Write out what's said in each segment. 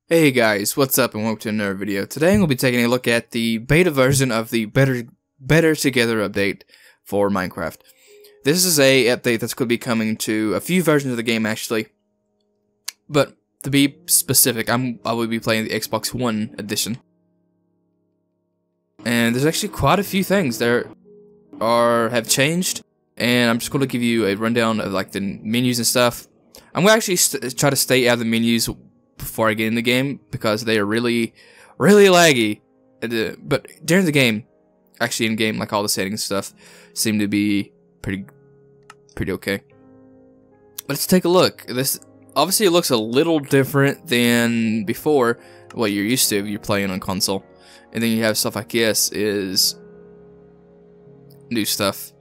Hey guys, what's up and welcome to another video. Today I'm going to be taking a look at the beta version of the Better Together update for Minecraft. This is a update that's going to be coming to a few versions of the game actually. But to be specific, I will be playing the Xbox One edition. And there's actually quite a few things that have changed, and I'm just going to give you a rundown of like the menus and stuff. I'm going to actually try to stay out of the menus before I get in the game because they are really laggy. But during the game, actually in game, like all the settings and stuff seem to be pretty okay. Let's take a look. This obviously it looks a little different than before what you're used to if you're playing on console. And then you have stuff like this is new stuff.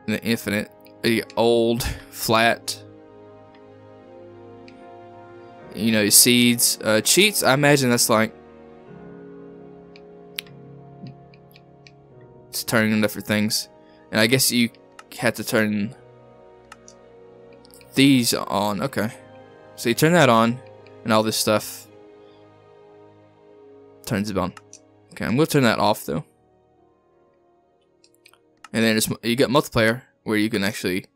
And the infinite, the old, flat. You know, seeds, cheats. I imagine that's like it's turning on different things, and I guess you had to turn these on. Okay, so you turn that on, and all this stuff turns it on. Okay, I'm gonna turn that off though, and then you got multiplayer where you can actually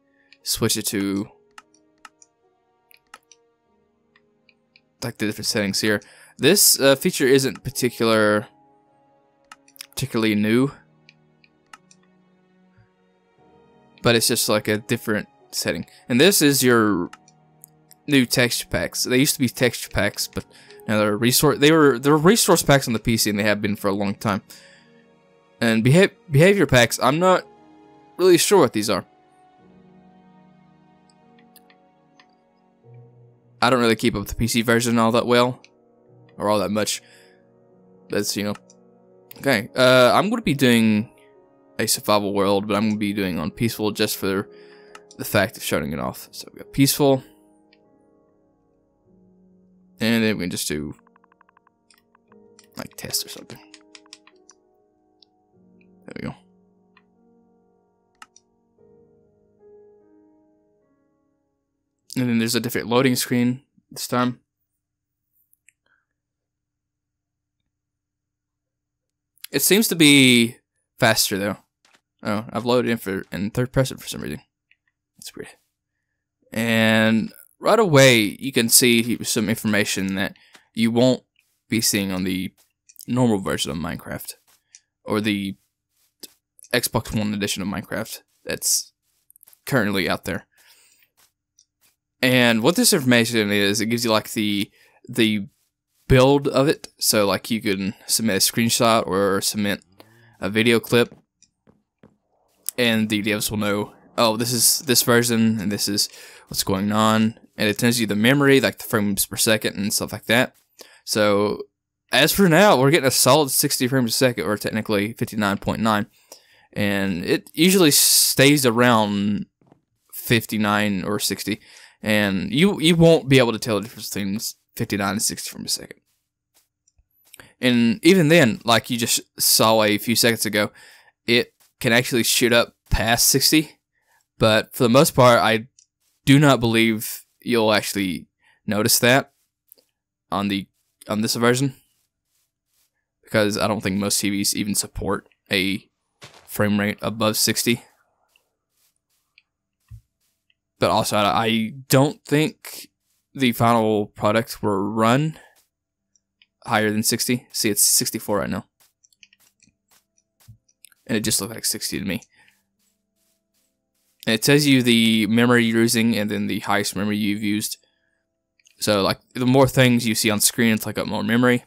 switch it to like the different settings here. This feature isn't particularly new, but it's just like a different setting. And this is your new texture packs. They used to be texture packs, but now they're resource packs on the PC, and they have been for a long time. And behavior packs, I'm not really sure what these are. I don't really keep up with the PC version all that well, or all that much. That's, you know. Okay, I'm going to be doing a survival world, but I'm going to be doing on peaceful just for the fact of shutting it off. So we got peaceful. And then we can just do like test or something. There we go. And then there's a different loading screen this time. It seems to be faster though. Oh, I've loaded in third person for some reason. That's weird. And right away you can see some information that you won't be seeing on the normal version of Minecraft, or the Xbox One edition of Minecraft that's currently out there. And what this information is, it gives you like the build of it. So like you can submit a screenshot or submit a video clip, and the devs will know, oh, this is this version and this is what's going on. And it tells you the memory, like the frames per second and stuff like that. So as for now, we're getting a solid 60 frames a second, or technically 59.9, and it usually stays around 59 or 60. And you won't be able to tell the difference between 59 and 60 frames a second. And even then, like you just saw a few seconds ago, it can actually shoot up past 60. But for the most part, I do not believe you'll actually notice that on this version, because I don't think most TVs even support a frame rate above 60. But also, I don't think the final product will run higher than 60. See, it's 64 right now. And it just looked like 60 to me. And it tells you the memory you're using and then the highest memory you've used. So, like, the more things you see on screen, it's like up more memory.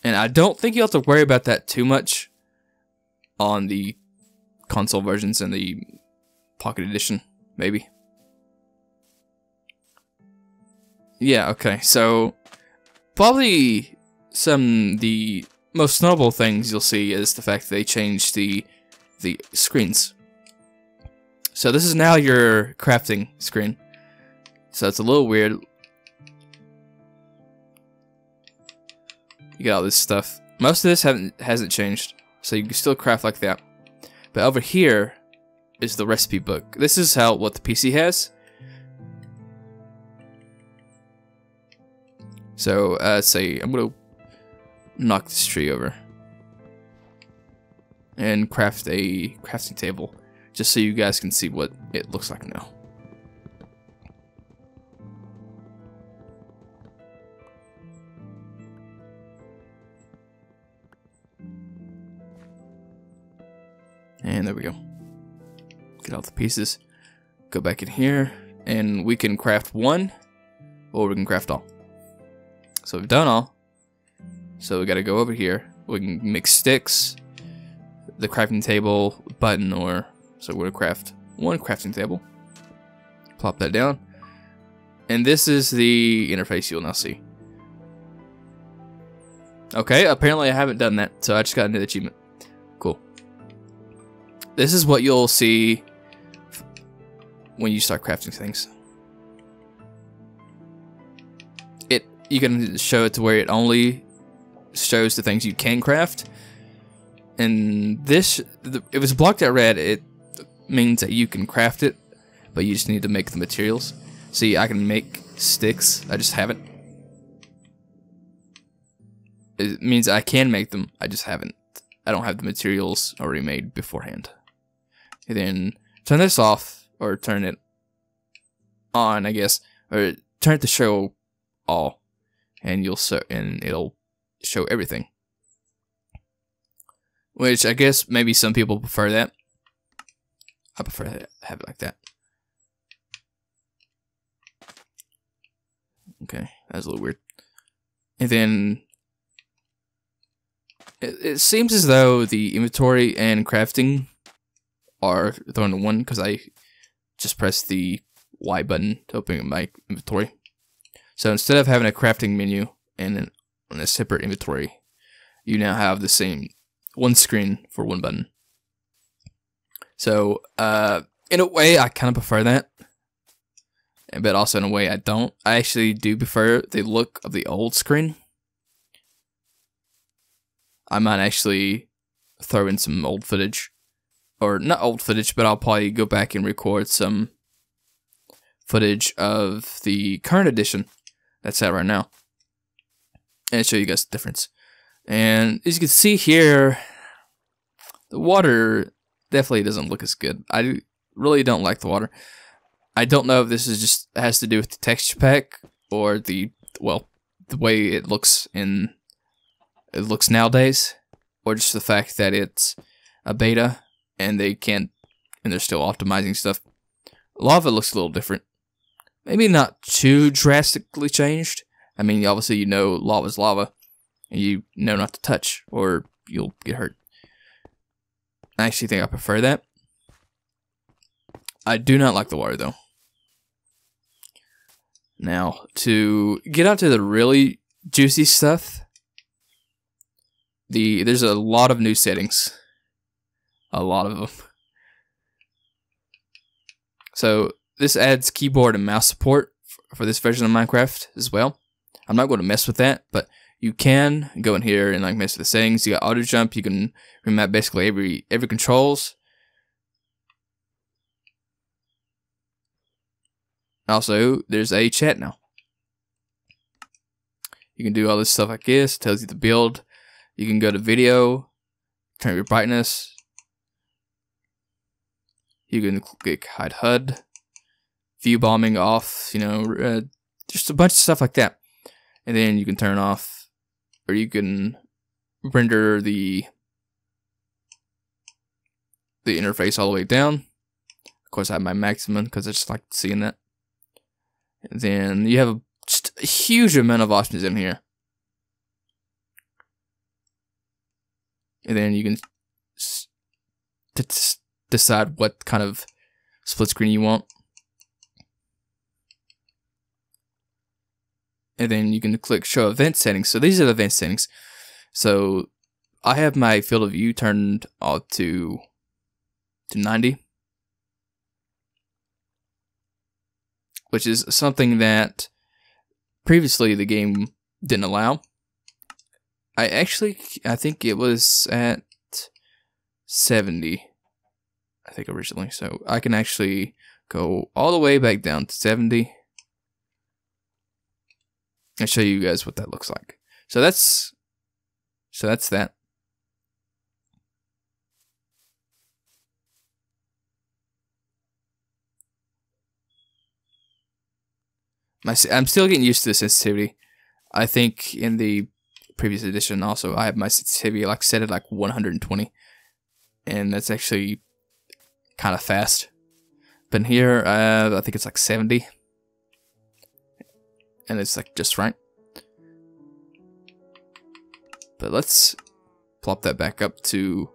And I don't think you have to worry about that too much on the console versions and the Pocket Edition, maybe. Yeah, okay, so probably the most notable things you'll see is the fact that they changed the screens. So this is now your crafting screen. So it's a little weird. You got all this stuff. Most of this hasn't changed, so you can still craft like that. But over here is the recipe book. This is what the PC has. So say I'm gonna knock this tree over and craft a crafting table, just so you guys can see what it looks like now. And there we go. Get all the pieces. Go back in here, and we can craft one, or we can craft all. So we've done all. So we gotta go over here. We can make sticks, the crafting table, button, or so we're gonna craft one crafting table. Plop that down, and this is the interface you'll now see. Okay, apparently I haven't done that, so I just got a new achievement. Cool. This is what you'll see when you start crafting things. You can show it to where it only shows the things you can craft. And this, if it's blocked at red, it means that you can craft it, but you just need to make the materials. See, I can make sticks, I just haven't. It means I can make them, I just haven't. I don't have the materials already made beforehand. And then turn this off, or turn it on, I guess, or turn it to show all, and it'll show everything. Which I guess maybe some people prefer that. I prefer to have it like that. Okay, that's a little weird. And then it seems as though the inventory and crafting are thrown in one, because I just pressed the Y button to open my inventory. So instead of having a crafting menu and a separate inventory, you now have the same one screen for one button. So in a way, I kind of prefer that, but also in a way I don't. I actually do prefer the look of the old screen. I might actually throw in some old footage, or not old footage, but I'll probably go back and record some footage of the current edition that's out right now, and show you guys the difference. And as you can see here, the water definitely doesn't look as good. I really don't like the water. I don't know if this is just has to do with the texture pack, or the way it looks nowadays, or just the fact that it's a beta and they're still optimizing stuff. A lot of it looks a little different. Maybe not too drastically changed. I mean, obviously you know lava's lava, and you know not to touch or you'll get hurt. I actually think I prefer that. I do not like the water though. Now, to get out to the really juicy stuff, there's a lot of new settings. A lot of them. So this adds keyboard and mouse support for this version of Minecraft as well. I'm not going to mess with that, but you can go in here and like mess with the settings. You got auto jump. You can remap basically every controls. Also, there's a chat now. You can do all this stuff like this. It tells you the build. You can go to video, turn your brightness. You can click hide HUD, view bombing off, just a bunch of stuff like that. And then you can turn off, or you can render the interface all the way down. Of course, I have my maximum because I just like seeing that. And then you have just a huge amount of options in here. And then you can decide what kind of split screen you want. And then you can click show event settings. So these are the event settings. So I have my field of view turned off to 90. Which is something that previously the game didn't allow. I think it was at 70, I think originally. So I can actually go all the way back down to 70. and show you guys what that looks like. So that's that. I'm still getting used to the sensitivity. I think in the previous edition also I have my sensitivity like set at like 120, and that's actually kind of fast. But in here, I think it's like 70, and it's like just right. But let's plop that back up to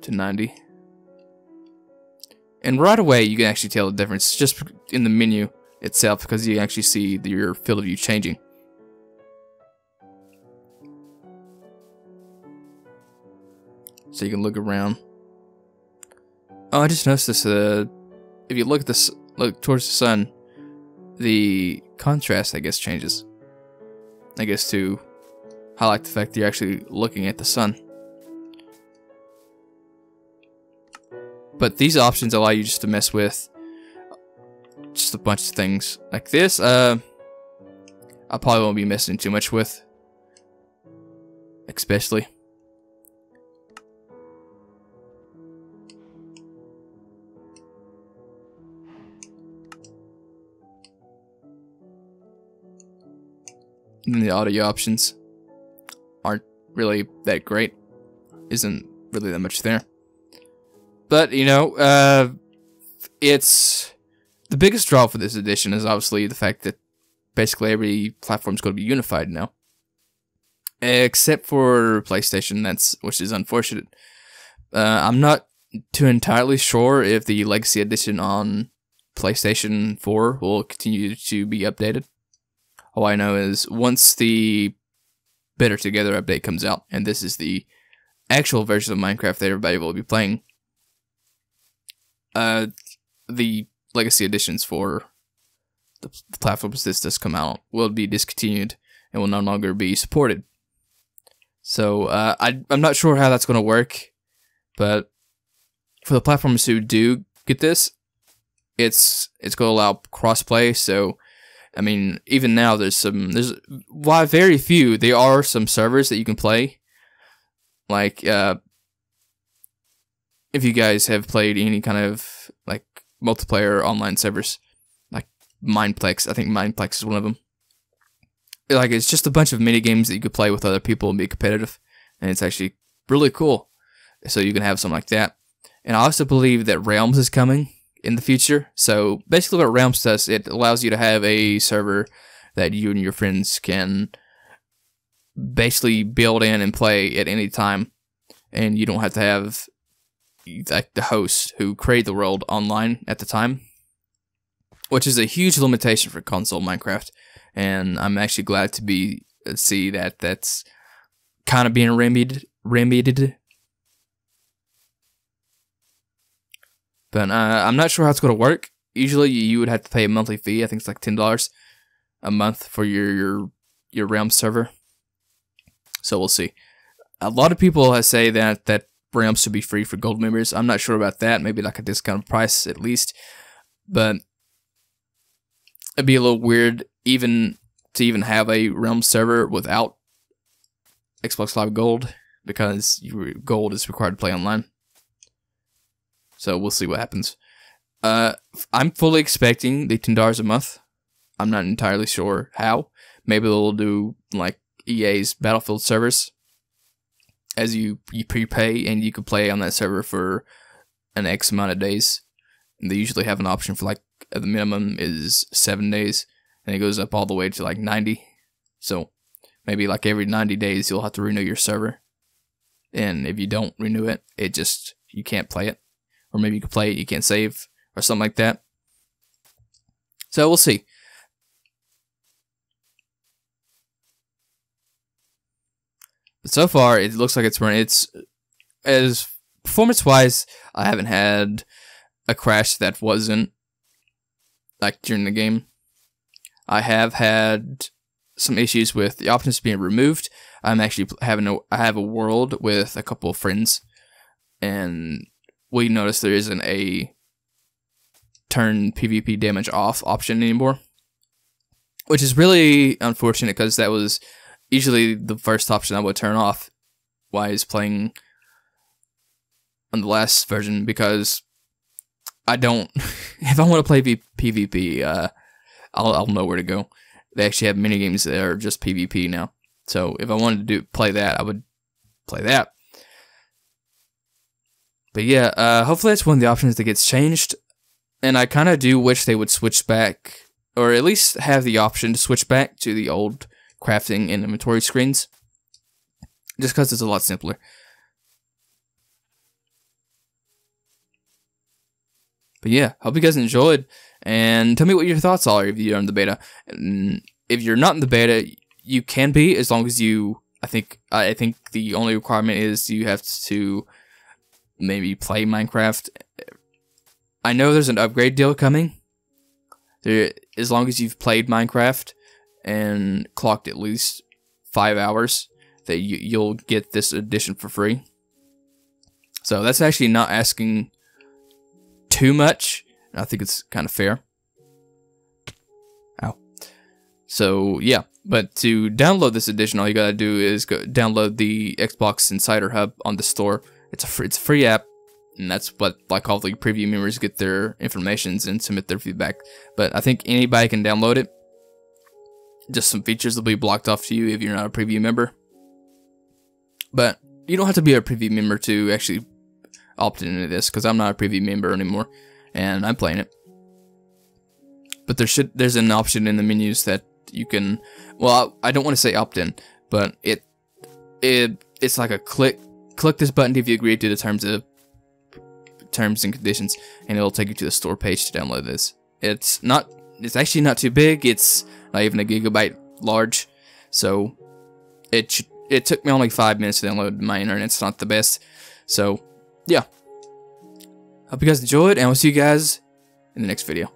90. And right away, you can actually tell the difference just in the menu itself, because you actually see your field of view changing. So you can look around. Oh, I just noticed this. If you look at this, look towards the sun, the contrast, I guess, changes. I guess to highlight the fact that you're actually looking at the sun. But these options allow you just to mess with just a bunch of things like this. I probably won't be messing too much with, especially. And the audio options aren't really that great. Isn't really that much there. But, you know, it's... The biggest draw for this edition is obviously the fact that basically every platform is going to be unified now. Except for PlayStation, which is unfortunate. I'm not too entirely sure if the Legacy Edition on PlayStation 4 will continue to be updated. All I know is once the Better Together update comes out, and this is the actual version of Minecraft that everybody will be playing, the Legacy Editions for the platforms this does come out will be discontinued and will no longer be supported. So I'm not sure how that's going to work, but for the platforms who do get this, it's going to allow crossplay. So I mean, even now while very few, there are some servers that you can play. Like, if you guys have played any kind of, like, multiplayer online servers, like Mineplex, I think Mineplex is one of them. Like, it's just a bunch of mini games that you could play with other people and be competitive, and it's actually really cool. So you can have something like that. And I also believe that Realms is coming in the future. So basically what Realms does, it allows you to have a server that you and your friends can basically build in and play at any time, and you don't have to have like the host who created the world online at the time, which is a huge limitation for console Minecraft. And I'm actually glad to see that that's kind of being remedied. But I'm not sure how it's going to work. Usually you would have to pay a monthly fee. I think it's like $10 a month for your Realm server. So we'll see. A lot of people say that Realms should be free for gold members. I'm not sure about that. Maybe like a discounted price at least. But it'd be a little weird to even have a Realm server without Xbox Live Gold, because gold is required to play online. So we'll see what happens. I'm fully expecting the $10 a month. I'm not entirely sure how. Maybe they'll do like EA's Battlefield servers, as you prepay and you can play on that server for an X amount of days. And they usually have an option for like the minimum is 7 days, and it goes up all the way to like 90. So maybe like every 90 days you'll have to renew your server, and if you don't renew it, you can't play it. Or maybe you can play it, you can't save, or something like that. So we'll see. But so far, it looks like it's running. As performance-wise, I haven't had a crash that wasn't like during the game. I have had some issues with the options being removed. I'm actually I have a world with a couple of friends, and we notice there isn't a turn PvP damage off option anymore. which is really unfortunate because that was usually the first option I would turn off while I was playing on the last version, because I don't. If I want to play PvP, I'll know where to go. They actually have mini games that are just PvP now. So if I wanted to play that, I would play that. But yeah, hopefully that's one of the options that gets changed. And I kind of do wish they would switch back, or at least have the option to switch back to the old crafting and inventory screens, just because it's a lot simpler. But yeah, hope you guys enjoyed, and tell me what your thoughts are if you're in the beta. And if you're not in the beta, you can be, as long as you. I think the only requirement is you have to maybe play Minecraft. I know there's an upgrade deal coming. As long as you've played Minecraft and clocked at least 5 hours, that you'll get this edition for free. So that's actually not asking too much. I think it's kind of fair. Ow. So yeah, but to download this edition, all you gotta do is go download the Xbox Insider Hub on the store. It's a free app, and that's what like all the preview members get their informations and submit their feedback. But I think anybody can download it. Just some features will be blocked off to you if you're not a preview member. But you don't have to be a preview member to actually opt into this, because I'm not a preview member anymore, and I'm playing it. But there's an option in the menus that you can. Well, I don't want to say opt in, but it's like a click this button if you agree to the terms and conditions, and it'll take you to the store page to download this. It's actually not too big. It's not even a gigabyte large, so it took me only 5 minutes to download. My internet's not the best, so yeah. Hope you guys enjoyed, and we'll see you guys in the next video.